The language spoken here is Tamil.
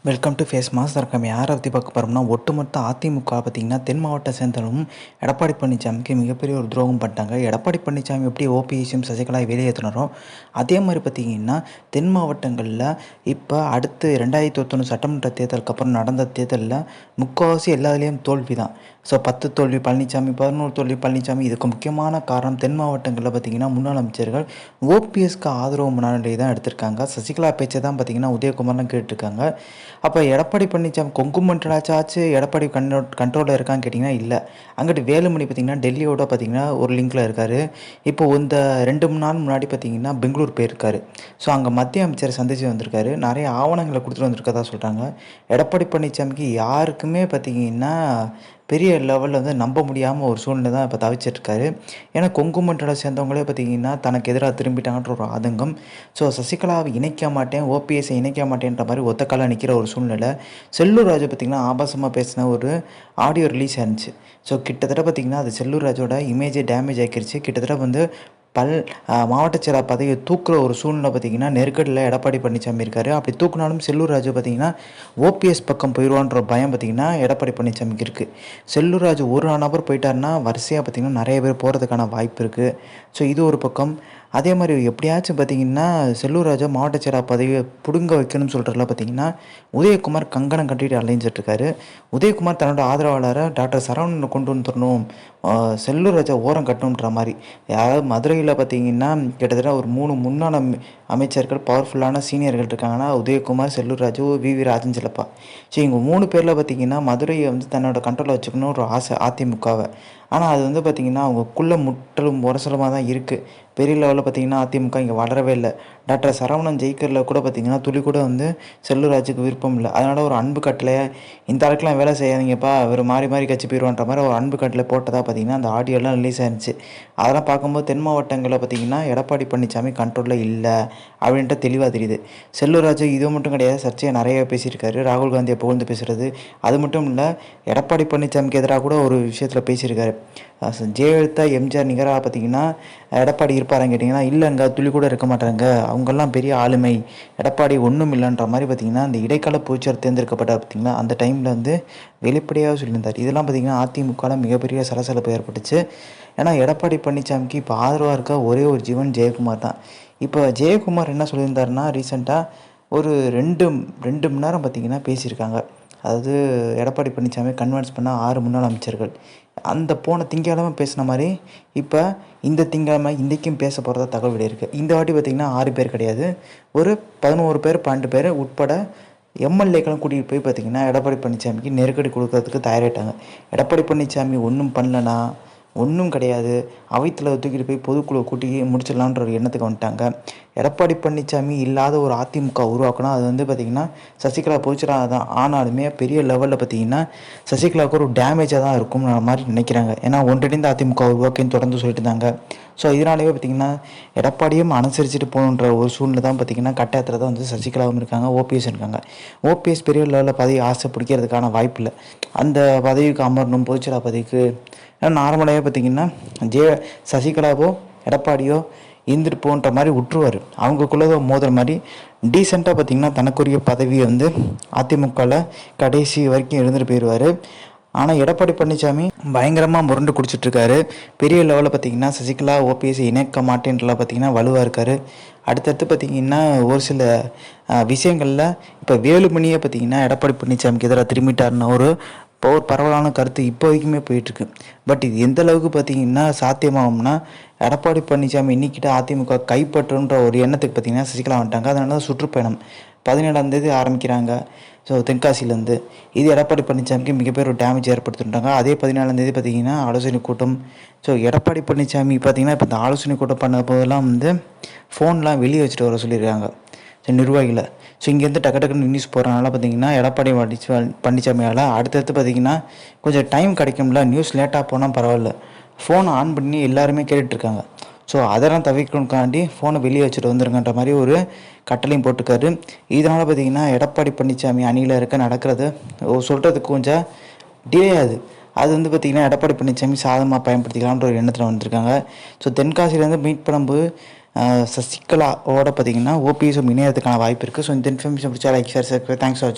Welcome to face mass. நம்ம யாரை பற்றி பார்க்க போகிறோம்னா, ஒட்டுமொத்த அதிமுக பார்த்திங்கன்னா தென் மாவட்ட சேர்ந்தலும் எடப்பாடி பழனிசாமிக்கு மிகப்பெரிய ஒரு துரோகம் பண்ணிட்டாங்க. எடப்பாடி பழனிசாமி எப்படி ஓபிஎஸும் சசிகலா வெளியேற்றினாரோ அதே மாதிரி பார்த்திங்கன்னா தென் மாவட்டங்களில் இப்போ அடுத்து 2021 சட்டமன்ற தேர்தலுக்கு அப்புறம் நடந்த தேர்தலில் முக்கால்வாசி எல்லாத்துலேயும் தோல்வி தான். ஸோ 10 தோல்வி பழனிசாமி, 11 தோல்வி பழனிசாமி. இதுக்கு முக்கியமான காரணம் தென் மாவட்டங்களில் பார்த்திங்கன்னா முன்னாள் அமைச்சர்கள் ஓபிஎஸ்க்கு ஆதரவு மனநிலை தான் எடுத்திருக்காங்க. சசிகலா பேச்சை தான் பார்த்திங்கன்னா உதயகுமார்லாம் கேட்டுருக்காங்க. அப்போ எடப்பாடி பழனிசாமி கொங்கு மண்டலாச்சாச்சு எடப்பாடி கண்ட்ரோலில் இருக்கான்னு கேட்டிங்கன்னா இல்லை. அங்கிட்டு வேலுமணி பார்த்திங்கன்னா டெல்லியோட பார்த்திங்கன்னா ஒரு லிங்கில் இருக்கார். இப்போ இந்த 2 நாள் முன்னாடி பார்த்திங்கன்னா பெங்களூர் போயிருக்காரு. ஸோ அங்கே மத்திய அமைச்சரை சந்தித்து வந்திருக்காரு. நிறைய ஆவணங்களை கொடுத்துட்டு வந்திருக்கதா சொல்கிறாங்க. எடப்பாடி பழனிசாமிக்கு யாருக்குமே பார்த்திங்கன்னா பெரிய லெவலில் வந்து நம்ப முடியாமல் ஒரு சூழ்நிலை தான் இப்போ தவிச்சிட்ருக்காரு. ஏன்னா கொங்கு மண்டலம் சேர்ந்தவங்களே பார்த்திங்கன்னா தனக்கு எதிராக திரும்பிட்டாங்கன்ற ஒரு ஆதங்கம். ஸோ சசிகலாவை இணைக்க மாட்டேன், ஓபிஎஸ்ஸை இணைக்க மாட்டேன்ற மாதிரி ஒத்தக்கால நிற்கிற ஒரு சூழ்நிலை. செல்லூர் ராஜு பார்த்திங்கன்னா ஆபாசமாக பேசின ஒரு ஆடியோ ரிலீஸ் ஆயிருந்துச்சு. ஸோ கிட்டத்தட்ட பார்த்திங்கன்னா அது செல்லூர் ராஜோட இமேஜே டேமேஜ் ஆக்கிருச்சு. கிட்டத்தட்ட வந்து மாவட்ட செயலாளர் பதவியை தூக்குற ஒரு சூழ்நிலை பார்த்திங்கன்னா நெருக்கடியில் எடப்பாடி பழனிசாமி இருக்கார். அப்படி தூக்குனாலும் செல்லூர் ராஜு பார்த்திங்கன்னா ஓபிஎஸ் பக்கம் போயிடுவான்ற பயம் பார்த்திங்கன்னா எடப்பாடி பழனிசாமிக்கு இருக்குது. செல்லூர் ராஜு ஒரு நபர் போயிட்டாருன்னா வரிசையாக பார்த்திங்கன்னா நிறைய பேர் போகிறதுக்கான வாய்ப்பு இருக்குது. ஸோ இது ஒரு பக்கம். அதே மாதிரி எப்படியாச்சும் பார்த்திங்கன்னா செல்லூர் ராஜா மாவட்ட செயலாளர் பதவியை பிடுங்க வைக்கணும்னு சொல்கிறதுல பார்த்திங்கன்னா உதயகுமார் கங்கணம் கட்டிட்டு அலைஞ்சிட்ருக்காரு. உதயகுமார் தன்னோட ஆதரவாளரை டாக்டர் சரவணனை கொண்டு வந்துடணும், செல்லூர் ராஜா ஓரம் கட்டணுன்ற மாதிரி. யாராவது மதுரையில் பார்த்திங்கன்னா கிட்டத்தட்ட ஒரு 3 முன்னாள் அமைச்சர்கள் பவர்ஃபுல்லான சீனியர்கள் இருக்காங்கன்னா உதயகுமார், செல்லூர் ராஜு, வி ராஜன் செல்லப்பா. ஸோ இவங்க 3 பேரில் பார்த்திங்கன்னா மதுரையை வந்து தன்னோட கண்ட்ரோலில் வச்சுக்கணும் ஒரு ஆசை அதிமுகவை. ஆனால் அது வந்து பார்த்திங்கன்னா அவங்களுக்குள்ளே முட்டலும் முரசலமாக தான் இருக்குது. பெரிய லெவலில் பார்த்திங்கன்னா அதிமுக இங்கே வளரவே இல்லை. டாக்டர் சரவணன் ஜெயிக்கிறதுல கூட பார்த்திங்கன்னா துளி கூட வந்து செல்லூர் ராஜுக்கு விருப்பம் இல்லை. அதனால் ஒரு அன்பு கட்டளை, இந்த ஆளுக்கெலாம் வேலை செய்யாதீங்கப்பா, அவர் மாறி மாறி கட்சி போயிடுவான்ற மாதிரி ஒரு அன்பு கட்டளை போட்டதாக பார்த்திங்கன்னா அந்த ஆடியோலாம் ரிலீஸ் ஆயிருந்துச்சு. அதெல்லாம் பார்க்கும்போது தென் மாவட்டங்களில் பார்த்திங்கன்னா எடப்பாடி பழனிசாமி கண்ட்ரோலில் இல்லை அப்படின்ட்டு தெளிவாக தெரியுது. செல்லூர் ராஜு இது மட்டும் கிடையாது, சர்ச்சையை நிறைய பேசியிருக்காரு. ராகுல் காந்தியை புகழ்ந்து பேசுகிறது அது மட்டும் இல்லை, எடப்பாடி பழனிசாமிக்கு எதிராக கூட ஒரு விஷயத்தில் பேசியிருக்காரு. ஜெயலலிதா, எம்ஜிஆர் நிகராக பார்த்திங்கன்னா எடப்பாடி இருப்பாரான்னு கேட்டிங்கன்னா இல்லைங்க, துளி கூட இருக்க மாட்டாங்க, அவங்கெல்லாம் பெரிய ஆளுமை, எடப்பாடி ஒன்றும் இல்லைன்ற மாதிரி பார்த்திங்கன்னா அந்த இடைக்கால பொதுச்செயலாளர் தேர்ந்தெடுக்கப்பட்டார் பார்த்திங்கன்னா அந்த டைமில் வந்து வெளிப்படையாக சொல்லியிருந்தார். இதெல்லாம் பார்த்திங்கன்னா அதிமுகவில் மிகப்பெரிய சலசலப்பு ஏற்பட்டுச்சு. ஏன்னா எடப்பாடி பழனிசாமிக்கு இப்போ ஆதரவாக இருக்க ஒரே ஒரு ஜீவன் ஜெயக்குமார் தான். இப்போ ஜெயக்குமார் என்ன சொல்லியிருந்தாருன்னா ரீசெண்டாக ஒரு 2 மணி நேரம் பார்த்திங்கன்னா பேசியிருக்காங்க. அதாவது எடப்பாடி பழனிசாமி கன்வின்ஸ் பண்ண 6 முன்னாள் அமைச்சர்கள் அந்த போன திங்கக்கிழமை பேசின மாதிரி இப்போ இந்த திங்கக்கிழமை இன்றைக்கும் பேச போகிறதா தகவல் வெளியிருக்கு. இந்த வாட்டி பார்த்திங்கன்னா 6 பேர் கிடையாது, ஒரு 11 பேர் 12 பேர் உட்பட எம்எல்ஏக்களும் கூட்டிகிட்டு போய் பார்த்திங்கன்னா எடப்பாடி பழனிசாமிக்கு நெருக்கடி கொடுக்கறதுக்கு தயாராகிட்டாங்க. எடப்பாடி பழனிசாமி ஒன்றும் பண்ணலனா ஒன்றும் கிடையாது, அவைத்தில் தூக்கிட்டு போய் பொதுக்குழு கூட்டி முடிச்சிடலான்ற ஒரு எண்ணத்துக்கு வந்துட்டாங்க. எடப்பாடி பழனிசாமி இல்லாத ஒரு அதிமுக உருவாக்கணும். அது வந்து பார்த்திங்கன்னா சசிகலா பொதுச்செயலாளர் தான். ஆனாலுமே பெரிய லெவலில் பார்த்திங்கன்னா சசிகலாவுக்கு ஒரு டேமேஜாக தான் இருக்கும்ன்ற மாதிரி நினைக்கிறாங்க. ஏன்னா ஒன்றிணைந்த அதிமுக உருவாக்கின்னு தொடர்ந்து சொல்லிட்டு இருந்தாங்க. ஸோ இதனாலேயே பார்த்திங்கன்னா எடப்பாடியும் அனுசரிச்சுட்டு போகணுன்ற ஒரு சூழ்நிலை தான் பார்த்திங்கன்னா கட்டாயத்தில் தான் வந்து சசிகலாவும் இருக்காங்க, ஓபிஎஸ் இருக்காங்க. ஓபிஎஸ் பெரிய லெவலில் பதவி ஆசை பிடிக்கிறதுக்கான வாய்ப்பு இல்லை. அந்த பதவிக்கு அமரணும், பொதுச்செயலாளர் பதவிக்கு. ஏன்னா நார்மலாகவே பார்த்திங்கன்னா சசிகலாவோ எடப்பாடியோ இருந்துட்டு போன்ற மாதிரி விட்டுருவார். அவங்களுக்குள்ளே மோதுற மாதிரி டீசெண்டாக பார்த்திங்கன்னா தனக்குரிய பதவியை வந்து அதிமுகவில் கடைசி வரைக்கும் இருந்துட்டு போயிடுவார். ஆனால் எடப்பாடி பழனிசாமி பயங்கரமாக முரண்டு குடிச்சிட்ருக்காரு. பெரிய லெவலில் பார்த்திங்கன்னா சசிகலா ஓபிஎஸ் இணைக்க மாட்டேன்றலாம் பார்த்திங்கன்னா வலுவாக இருக்கார். அடுத்தடுத்து பார்த்திங்கன்னா ஒரு சில விஷயங்களில் இப்போ வேலுமணியை பார்த்திங்கன்னா எடப்பாடி பழனிசாமிக்கு எதிராக திரும்பிட்டாருன்னு ஒரு பரவலான கருத்து இப்போ வரைக்குமே போயிட்டுருக்கு. பட் இது எந்த அளவுக்கு பார்த்திங்கன்னா சாத்தியமாகும்னா எடப்பாடி பழனிசாமி இன்னிக்கிட்ட அதிமுக கைப்பற்றுன்ற ஒரு எண்ணத்துக்கு பார்த்திங்கன்னா சசிகலா வந்துட்டாங்க. அதனால தான் சுற்றுப்பயணம் 17ஆம் தேதி ஆரம்பிக்கிறாங்க. ஸோ தென்காசிலேருந்து இது எடப்பாடி பழனிசாமிக்கு மிகப்பெரிய ஒரு டேமேஜ் ஏற்படுத்திட்டாங்க. அதே 14ஆம் தேதி பார்த்திங்கன்னா ஆலோசனை கூட்டம். ஸோ எடப்பாடி பழனிசாமி பார்த்திங்கன்னா இப்போ இந்த ஆலோசனை கூட்டம் பண்ண போதெல்லாம் வந்து ஃபோன்லாம் வெளியே வச்சுட்டு வர சொல்லியிருக்காங்க நிர்வாகிகளை. ஸோ இங்கேருந்து டக்குன்னு நியூஸ் போகிறனால பார்த்திங்கன்னா எடப்பாடி பழனிசாமியால் அடுத்தடுத்து பார்த்திங்கன்னா கொஞ்சம் டைம் கிடைக்கும்ல, நியூஸ் லேட்டாக போனால் பரவாயில்ல, ஃபோனை ஆன் பண்ணி எல்லாருமே கேட்டுட்ருக்காங்க. ஸோ அதெல்லாம் தவிர்க்கணுக்காண்டி ஃபோனை வெளியே வச்சுட்டு வந்துருங்கன்ற மாதிரி ஒரு கட்டளையும் போட்டுக்காரு. இதனால் பார்த்திங்கன்னா எடப்பாடி பழனிசாமி அணியில் நடக்கிறது சொல்கிறதுக்கு கொஞ்சம் டிலே ஆகுது. அது வந்து பார்த்திங்கன்னா எடப்பாடி பழனிசாமி சாதகமாக பயன்படுத்திக்கலாம்ன்ற ஒரு எண்ணத்தில் வந்திருக்காங்க. ஸோ தென்காசியிலேருந்து மீட் பண்ணும்போது சசிகலாவோட பார்த்திங்கன்னா ஓபிஎஸும் இணையறதுக்கான வாய்ப்பு இருக்குது. ஸோ இந்த இன்ஃபர்மேஷன் பிடிச்சா like, share, subscribe. Thanks for வாட்சிங்.